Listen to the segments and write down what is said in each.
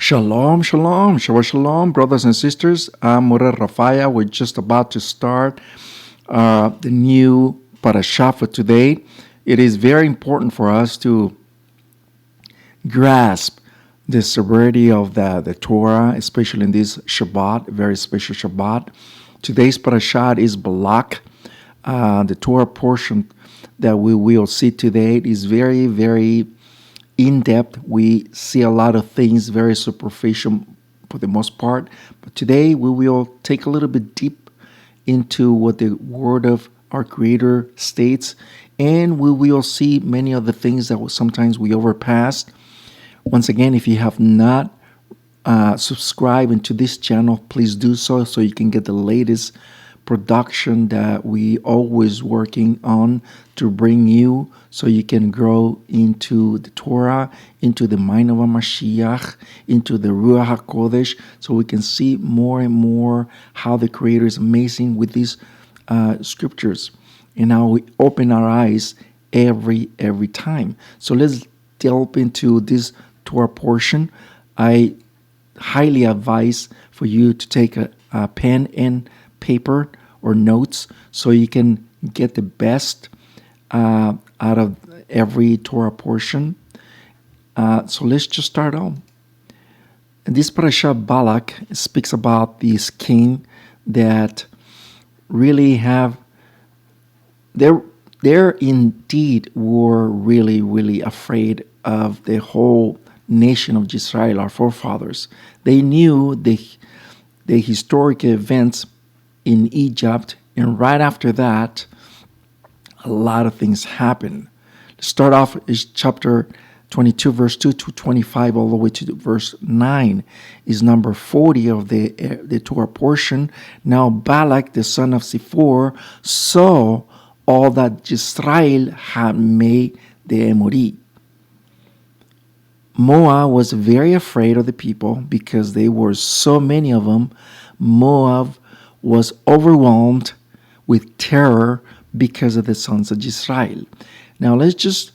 Shalom, shalom, shabbat shalom, brothers and sisters. I'm Moreh Rapha'Yah. We're just about to start the new Parashat for today. It is very important for us to grasp the severity of the Torah, especially in this Shabbat, very special Shabbat. Today's Parashat is Balak. The Torah portion that we will see today is very, very in-depth. We see a lot of things very superficial for the most part, but today we will take a little bit deep into what the word of our Creator states, and we will see many of the things that sometimes we overpass. Once again, if you have not subscribed into this channel, please do so you can get the latest production that we always working on to bring you, so you can grow into the Torah, into the mind of a Mashiach, into the Ruach HaKodesh, so we can see more and more how the Creator is amazing with these scriptures, and how we open our eyes every time. So let's delve into this Torah portion. I highly advise for you to take a pen and paper or notes so you can get the best out of every Torah portion. So let's just start on. This parasha Balak speaks about this king that really they indeed were really afraid of the whole nation of Israel, our forefathers. They knew the historic events in Egypt, and right after that, a lot of things happen. Let's start off is chapter 22, verse 2 to 25, all the way to verse 9 is number 40 of the Torah portion. Now Balak, the son of Zippor, saw all that Israel had made the Amorite. Moab was very afraid of the people because there were so many of them. Moab was overwhelmed with terror because of the sons of Israel. Now let's just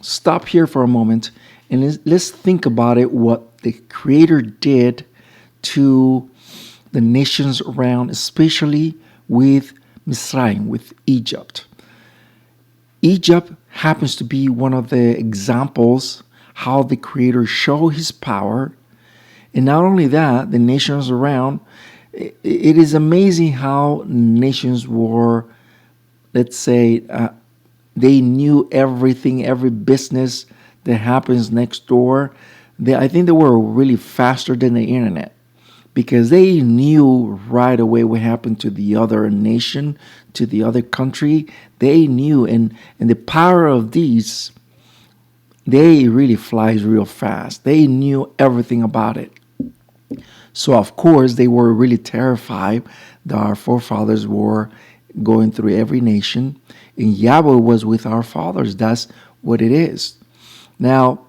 stop here for a moment and let's think about it, what the Creator did to the nations around, especially with Misraim, with Egypt. Egypt happens to be one of the examples how the Creator showed His power. And not only that, the nations around, it is amazing how nations were, let's say, they knew everything, every business that happens next door. I think they were really faster than the internet, because they knew right away what happened to the other nation, to the other country. They knew, and the power of these, they really flies real fast. They knew everything about it. So, of course, they were really terrified that our forefathers were going through every nation. And Yahweh was with our fathers. That's what it is. Now,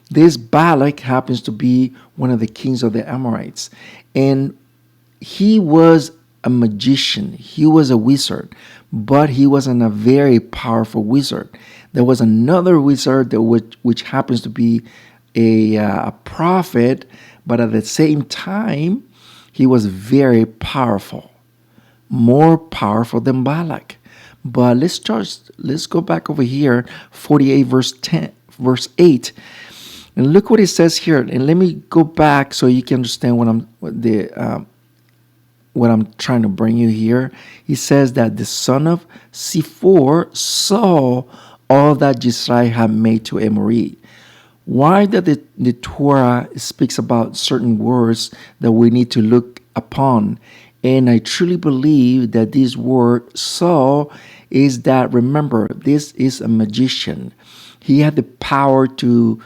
this Balak happens to be one of the kings of the Amorites. And he was a magician. He was a wizard. But he wasn't a very powerful wizard. There was another wizard which happens to be a prophet, but at the same time, he was very powerful, more powerful than Balak. But let's go back over here, 48 verse 8, and look what it says here. And let me go back so you can understand what I'm trying to bring you here. He says that the son of Zippor saw all that Israel had made to Amorite. Why that the Torah speaks about certain words that we need to look upon? And I truly believe that this word saw is that, remember, this is a magician. He had the power to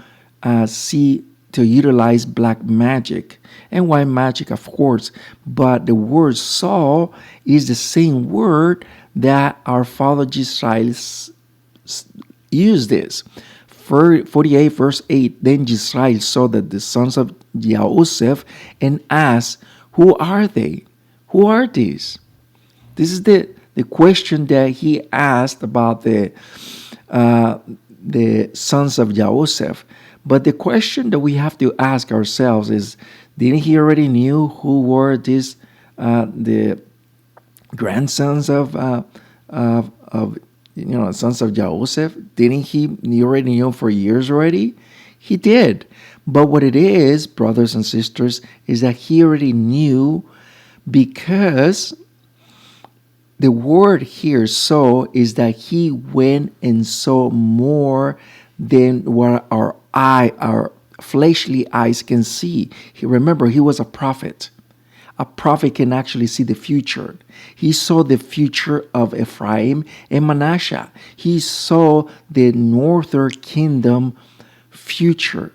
utilize black magic and white magic, of course. But the word saw is the same word that our father Israel used this. 48 verse 8, then Israel saw that the sons of Joseph and asked, who are they? Who are these? This is the question that he asked about the sons of Joseph. But the question that we have to ask ourselves is, didn't he already knew who were these the grandsons of sons of Joseph? Didn't he already knew for years already? He did. But what it is, brothers and sisters, is that he already knew, because the word here, saw, is that he went and saw more than what our fleshly eyes can see. Remember, he was a prophet. A prophet can actually see the future. He saw the future of Ephraim and Manasseh. He saw the northern kingdom future.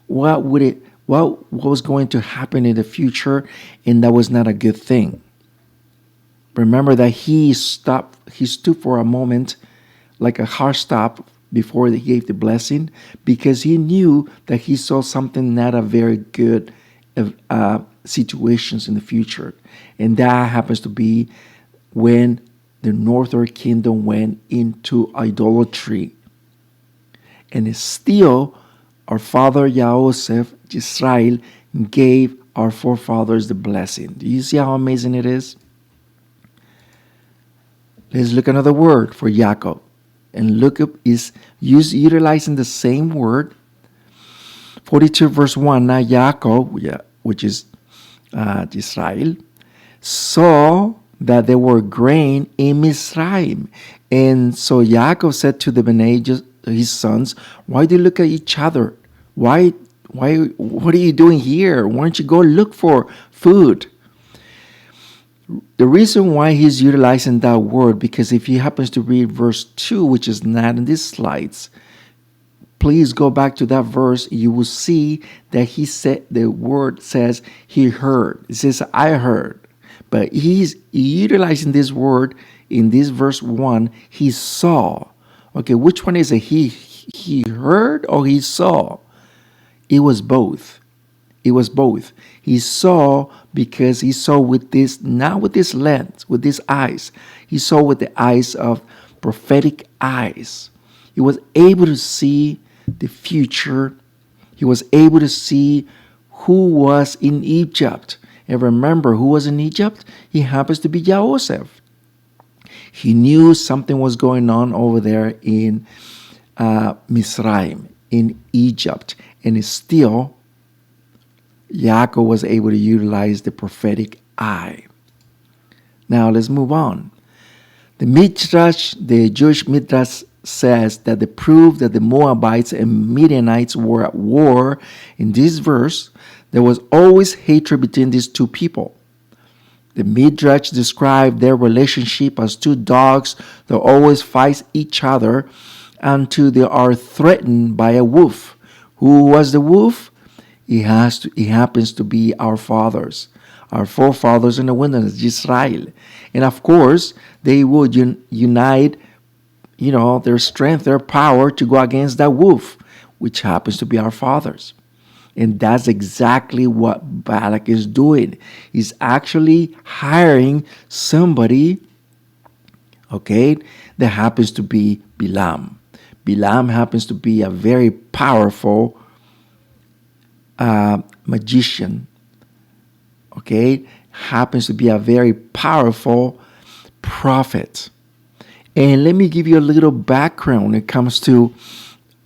What was going to happen in the future, and that was not a good thing. Remember that he stood for a moment, like a hard stop before he gave the blessing, because he knew that he saw something not a very good situations in the future. And that happens to be when the northern kingdom went into idolatry. And still, our father Joseph, Israel, gave our forefathers the blessing. Do you see how amazing it is? Let's look another word for Jacob. And look up is utilizing the same word. 42 verse 1. Now Jacob, which is Israel, saw that there were grain in Mizraim. And so Jacob said to the Benay, his sons, why do you look at each other? What are you doing here? Why don't you go look for food? The reason why he's utilizing that word, because if he happens to read verse 2, which is not in these slides, please go back to that verse. You will see that he said, the word says he heard. It says I heard. But he's utilizing this word in this verse 1. He saw. Okay, which one is it? He heard or he saw? It was both. It was both. He saw because he saw with this, not with this lens, with these eyes. He saw with the eyes of prophetic eyes. He was able to see the future. He was able to see who was in Egypt. And remember, who was in Egypt? He happens to be Joseph. He knew something was going on over there in Mizraim, in Egypt. And still, Yaakov was able to utilize the prophetic eye. Now let's move on. The Midrash, the Jewish Midrash, says that the proof that the Moabites and Midianites were at war in this verse, there was always hatred between these two people. The Midrash described their relationship as two dogs that always fight each other until they are threatened by a wolf. Who was the wolf? It happens to be our fathers, our forefathers in the wilderness, Israel. And of course, they would unite, their strength, their power to go against that wolf, which happens to be our fathers. And that's exactly what Balak is doing. He's actually hiring somebody, that happens to be Bilam. Bilam happens to be a very powerful magician, happens to be a very powerful prophet. And let me give you a little background when it comes to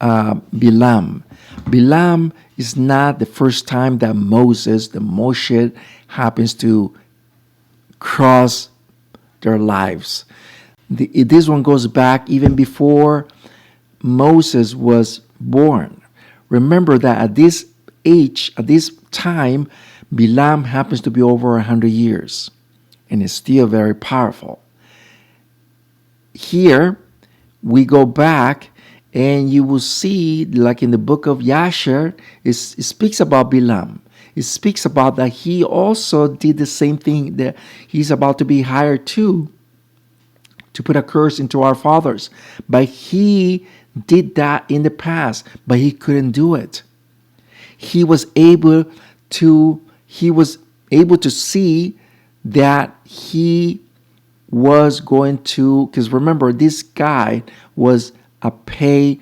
Bilam. Bilam is not the first time that Moshe happens to cross their lives. This one goes back even before Moses was born. Remember that at this age, at this time, Bilam happens to be over 100 years and is still very powerful. Here, we go back and you will see, like in the book of Yasher, it speaks about Bilam. It speaks about that he also did the same thing, that he's about to be hired to put a curse into our fathers. But he did that in the past, but he couldn't do it. He was able to see that he was going to, because remember, this guy was a paid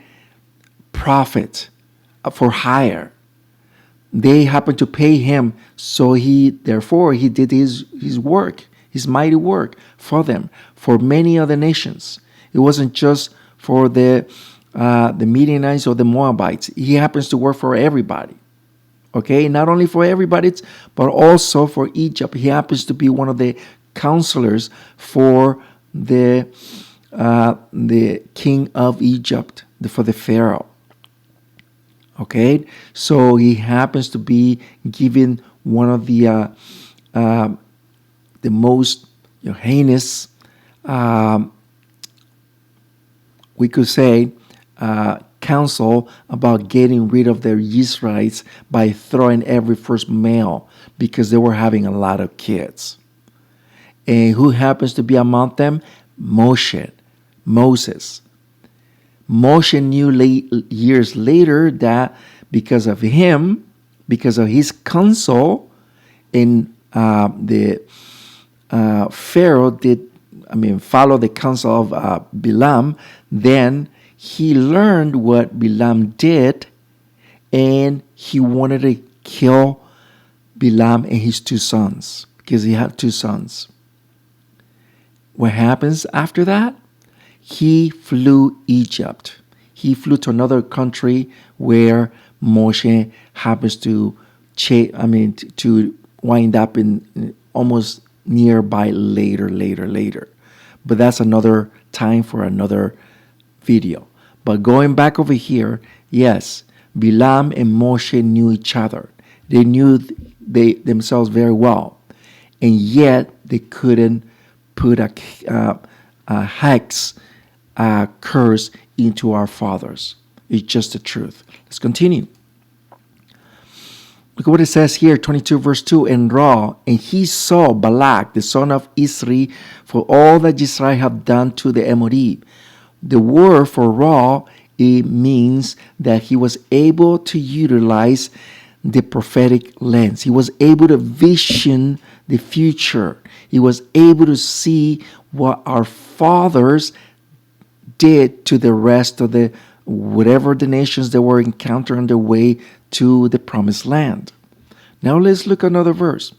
prophet, for hire. They happened to pay him, so therefore he did his work, his mighty work for them, for many other nations. It wasn't just for the Midianites or the Moabites. He happens to work for everybody. Okay, not only for everybody, but also for Egypt. He happens to be one of the counselors for the king of Egypt, for the Pharaoh. Okay, so he happens to be given one of the most heinous, we could say, counsel about getting rid of the Israelites by throwing every first male because they were having a lot of kids. And who happens to be among them? Moses. Moshe knew years later that because of him, because of his counsel, and the Pharaoh follow the counsel of Balaam, then he learned what Balaam did, and he wanted to kill Balaam and his two sons, because he had two sons. What happens after that? He flew Egypt. He flew to another country where Moshe happens to wind up in almost nearby later. But that's another time for another video. But going back over here, yes, Balaam and Moshe knew each other. They knew themselves very well. And yet they couldn't put a hex curse into our fathers. It's just the truth. Let's continue. Look at what it says here, 22 verse 2. And he saw Balak, the son of Isri, for all that Israel had done to the Amorib. The word for it means that he was able to utilize the prophetic lens. He was able to vision the future. He was able to see what our fathers did to the rest of whatever the nations that were encountering on their way to the promised land. Now let's look at another verse.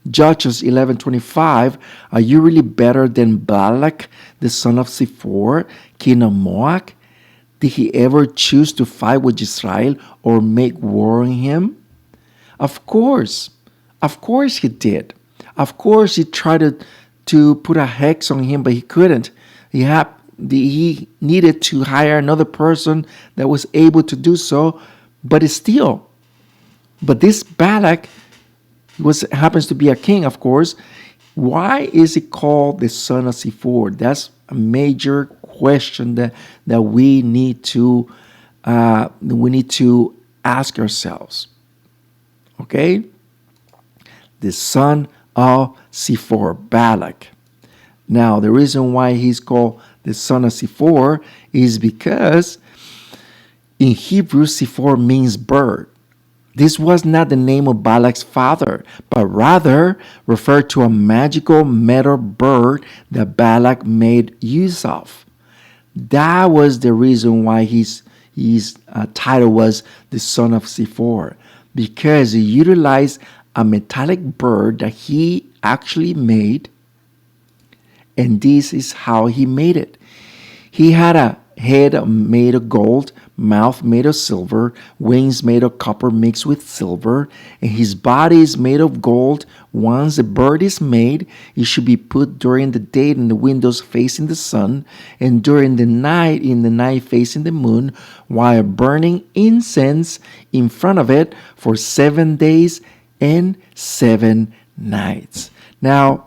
Judges 11:25. Are you really better than Balak, the son of Zippor, king of Moab? Did he ever choose to fight with Israel or make war on him? Of course he did. Of course he tried to put a hex on him, but he couldn't. He needed to hire another person that was able to do so, but this Balak happens to be a king, of course. Why is he called the son of Zippor? That's a major question that we need to ask ourselves. Okay, the son of Zippor, Balak. Now, the reason why he's called the son of Zippor is because in Hebrew, Zippor means bird. This was not the name of Balak's father, but rather referred to a magical metal bird that Balak made use of. That was the reason why his title was the son of Zippor, because he utilized a metallic bird that he actually made, and this is how he made it. He had a head made of gold, mouth made of silver, wings made of copper mixed with silver, and his body is made of gold. Once the bird is made, it should be put during the day in the windows facing the sun, and during the night in the night facing the moon, while burning incense in front of it for 7 days and 7 nights. Now,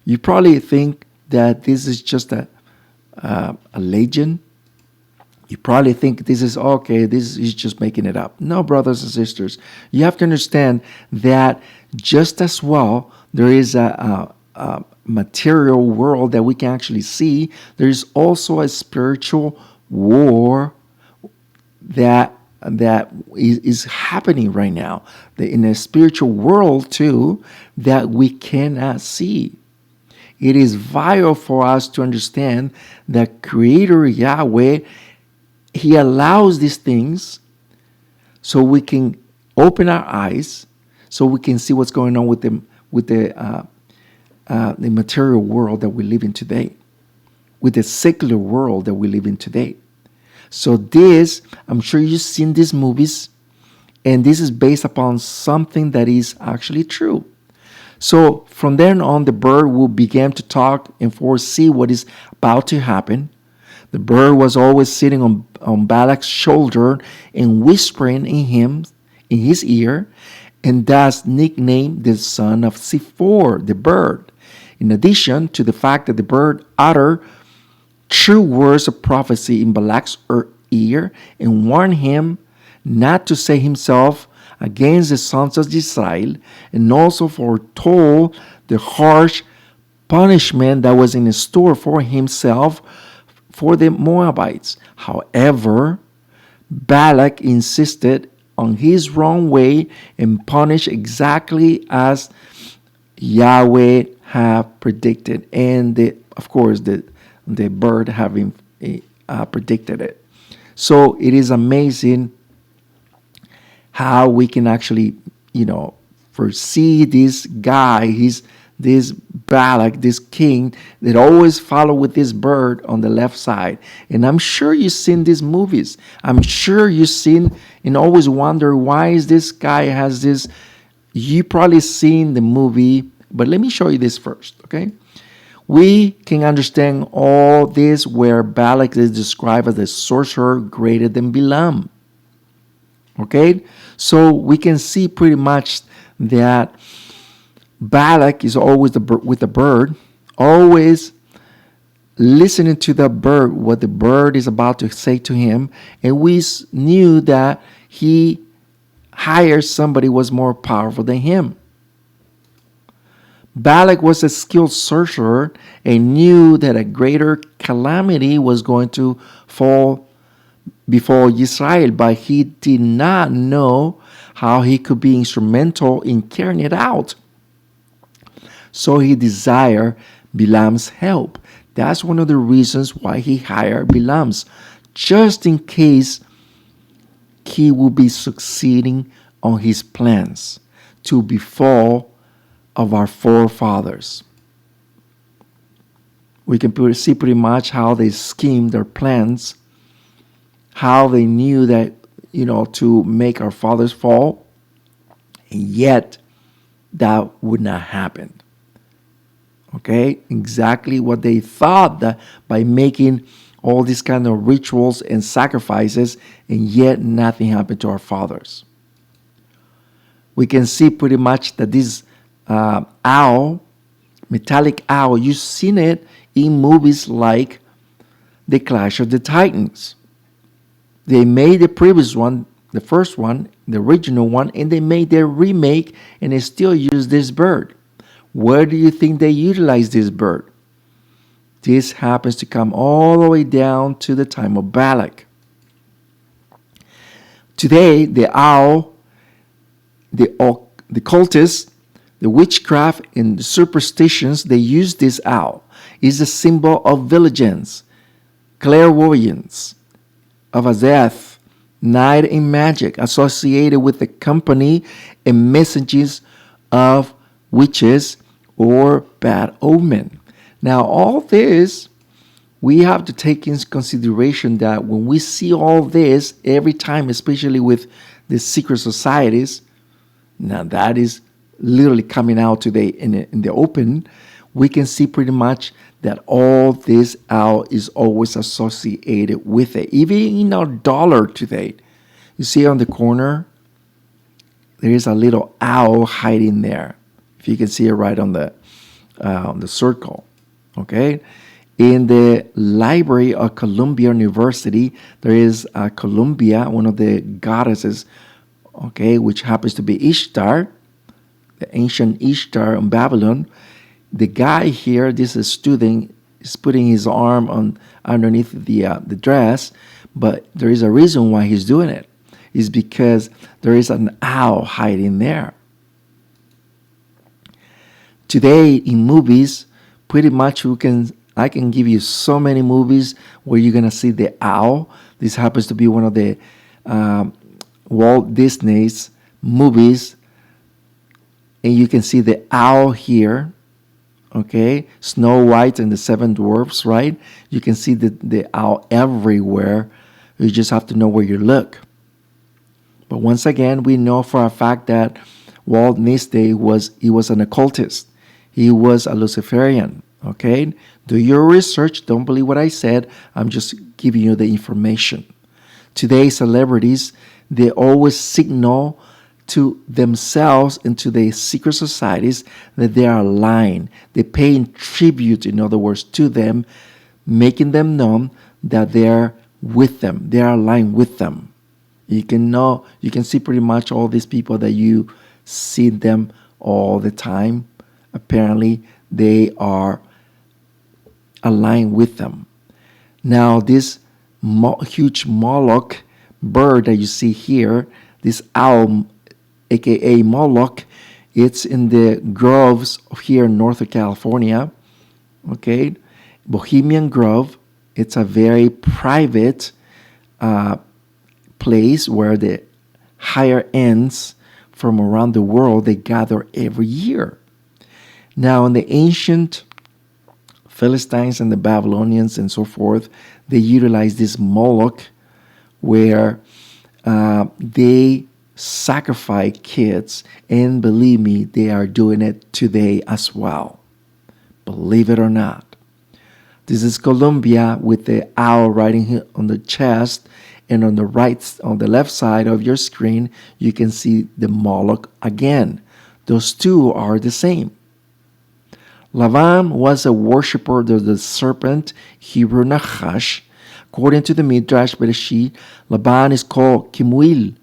you probably think that this is just a legend. You probably think this is okay, this is just making it up. No, brothers and sisters, you have to understand that just as well, there is a material world that we can actually see. There is also a spiritual war that is happening right now, in a spiritual world too, that we cannot see. It is vital for us to understand that Creator Yahweh, He allows these things so we can open our eyes, so we can see what's going on with the material world that we live in today, with the secular world that we live in today. So this, I'm sure you've seen these movies, and this is based upon something that is actually true. So from then on, the bird will begin to talk and foresee what is about to happen. The bird was always sitting on Balak's shoulder and whispering in his ear, and thus nicknamed the son of Zippor, the bird. In addition to the fact that the bird uttered true words of prophecy in Balak's ear and warned him not to say himself against the sons of Israel, and also foretold the harsh punishment that was in store for himself for the Moabites. However, Balak insisted on his wrong way and punished exactly as Yahweh had predicted, and of course the bird having predicted it. So it is amazing how we can actually, foresee this guy, this Balak, this king that always follow with this bird on the left side. And I'm sure you've seen these movies. I'm sure you've seen and always wonder, why is this guy has this? You probably seen the movie, but let me show you this first, okay? We can understand all this where Balak is described as a sorcerer greater than Balaam. Okay, so we can see pretty much that Balak is always with the bird, always listening to the bird, what the bird is about to say to him, and we knew that he hired somebody who was more powerful than him. Balak was a skilled sorcerer and knew that a greater calamity was going to fall before Israel, but he did not know how he could be instrumental in carrying it out. So he desired Balaam's help. That's one of the reasons why he hired Balaam's, just in case he will be succeeding on his plans to befall of our forefathers. We can see pretty much how they schemed their plans, how they knew that, to make our fathers fall, and yet that would not happen. Okay, exactly what they thought, that by making all these kind of rituals and sacrifices, and yet nothing happened to our fathers. We can see pretty much that this owl, metallic owl, you've seen it in movies like The Clash of the Titans. They made the previous one, the first one, the original one, and they made their remake, and they still use this bird. Where do you think they utilize this bird? This happens to come all the way down to the time of Balak. Today, the owl, the cultists, the witchcraft, and the superstitions, they use this owl. It's a symbol of vigilance, clairvoyance, of Azeth, night and magic, associated with the company and messages of witches or bad omen. Now, all this, we have to take into consideration that when we see all this every time, especially with the secret societies, now that is literally coming out today in the open, we can see pretty much that all this owl is always associated with it. Even in our dollar today, you see on the corner, there is a little owl hiding there. If you can see it right on the circle, okay? In the library of Columbia University, there is Columbia, one of the goddesses, okay, which happens to be Ishtar, the ancient Ishtar in Babylon. The guy here, this is a student, is putting his arm on underneath the dress, but there is a reason why he's doing it. It's because there is an owl hiding there. Today in movies, pretty much I can give you so many movies where you're gonna see the owl. This happens to be one of Walt Disney's movies, and you can see the owl here, okay? Snow White and the Seven Dwarfs, right? You can see the owl everywhere. You just have to know where you look. But once again, we know for a fact that Walt Disney was an occultist. He was a Luciferian, okay? Do your research. Don't believe what I said. I'm just giving you the information. Today, celebrities, they always signal to themselves and to the secret societies that they are lying. They're paying tribute, in other words, to them, making them known that they're with them. They are aligned with them. You can see pretty much all these people that you see them all the time. Apparently, they are aligned with them. Now, this huge Moloch bird that you see here, this owl, aka Moloch, it's in the groves here in Northern California. Okay, Bohemian Grove. It's a very private place where the higher ends from around the world, they gather every year. Now, in the ancient Philistines and the Babylonians and so forth, they utilized this Moloch where they sacrifice kids, and believe me, they are doing it today as well. Believe it or not. This is Colombia with the owl riding on the chest, and on the left side of your screen, you can see the Moloch again. Those two are the same. Lavan was a worshiper of the serpent, Hebrew Nachash. According to the Midrash Bereshit, Laban is called Kimuil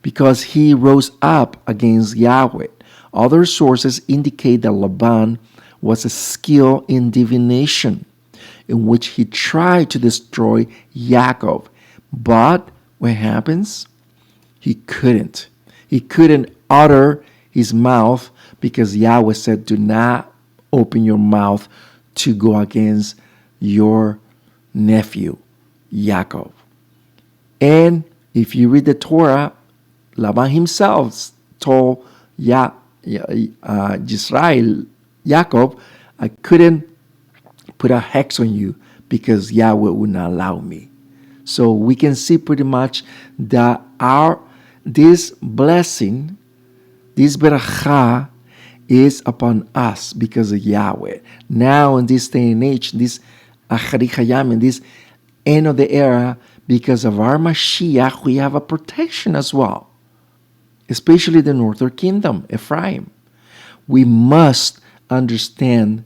because he rose up against Yahweh. Other sources indicate that Laban was a skilled in divination, in which he tried to destroy Yaakov. But what happens? He couldn't. He couldn't utter his mouth because Yahweh said, do not open your mouth to go against your nephew, Yaakov. And if you read the Torah, Laban himself told Yisrael, Yaakov, I couldn't put a hex on you because Yahweh would not allow me. So we can see pretty much that this blessing, this beracha, is upon us because of Yahweh. Now in this day and age, this Acharich Hayam, in this end of the era, because of our Mashiach, we have a protection as well, especially the northern kingdom, Ephraim. We must understand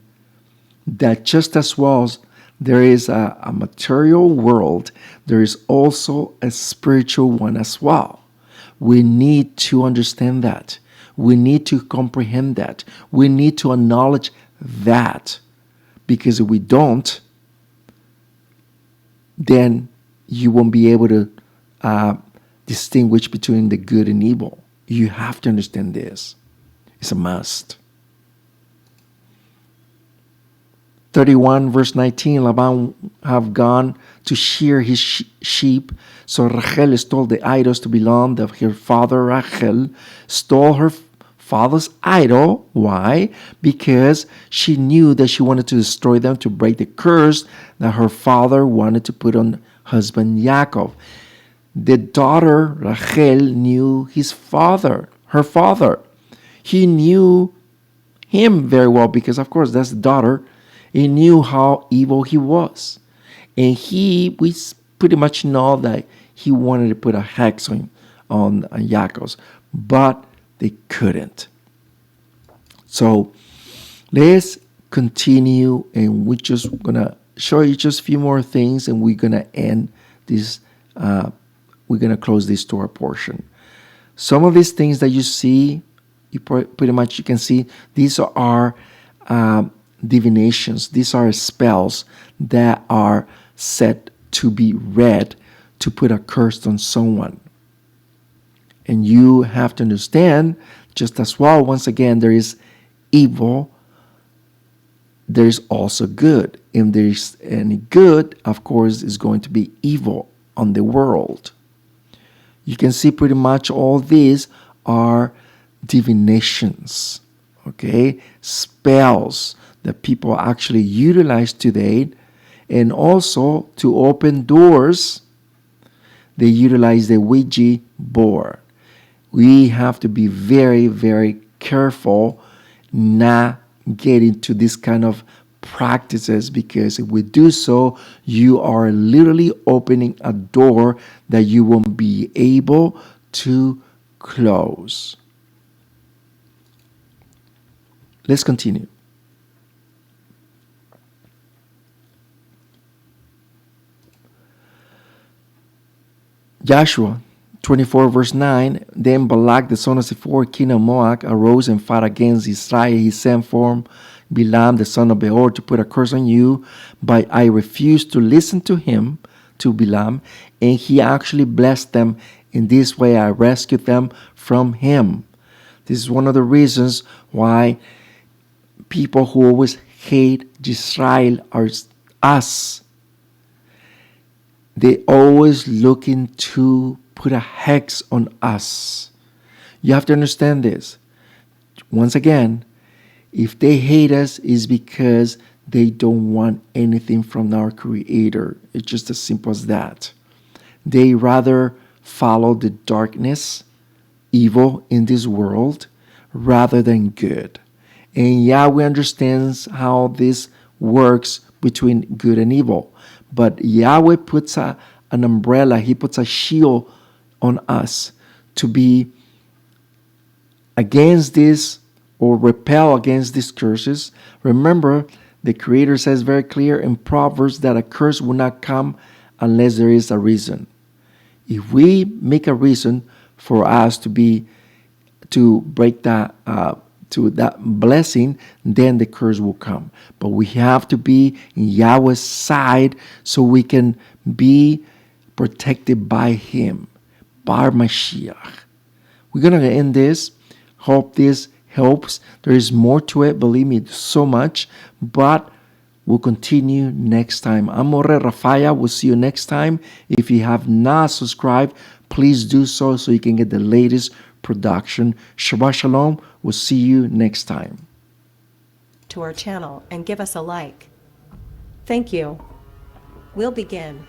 that just as well as there is a material world, there is also a spiritual one as well. We need to understand that. We need to comprehend that. We need to acknowledge that. Because if we don't, then you won't be able to distinguish between the good and evil. You have to understand this. It's a must. 31 verse 19, Laban have gone to shear his sheep. So Rachel stole the idols to belong of her father. Rachel stole her father's idol. Why? Because she knew that she wanted to destroy them, to break the curse that her father wanted to put on husband Yaakov. The daughter Rachel knew her father. He knew him very well because, of course, that's the daughter. He knew how evil he was. And we pretty much know that he wanted to put a hex on Yaakov, but they couldn't. So let's continue, and we're just going to show you just a few more things, and we're going to end this, we're going to close this Torah portion. Some of these things that you see, you pretty much you can see, these are divinations. These are spells that are set to be read to put a curse on someone. And you have to understand, just as well, once again, there is evil, there is also good. If there is any good, of course, is going to be evil on the world. You can see pretty much all these are divinations, okay? Spells that people actually utilize today. And also to open doors, they utilize the Ouija board. We have to be very, very careful not get into this kind of practices, because if we do so, you are literally opening a door that you won't be able to close. Let's continue. Joshua 24 verse 9, then Balak the son of Zippor, king of Moab, arose and fought against Israel. He sent for Balaam the son of Beor to put a curse on you, but I refused to listen to him, to Balaam, and he actually blessed them. In this way I rescued them from him. This is one of the reasons why people who always hate Israel are us. They always looking to put a hex on us. You have to understand this. Once again, if they hate us, it's because they don't want anything from our Creator. It's just as simple as that. They rather follow the darkness, evil in this world, rather than good. And Yahweh understands how this works between good and evil. But Yahweh puts an umbrella, He puts a shield on us to be against this or repel against these curses. Remember, the Creator says very clear in Proverbs that a curse will not come unless there is a reason. If we make a reason for us to break that to that blessing, then the curse will come. But we have to be in Yahweh's side so we can be protected by Him, Bar Mashiach. We're going to end this. Hope this helps. There is more to it, believe me, so much. But we'll continue next time. I'm Moreh Rapha'Yah. We'll see you next time. If you have not subscribed, please do so you can get the latest production. Shabbat Shalom. We'll see you next time. To our channel and give us a like. Thank you. We'll begin.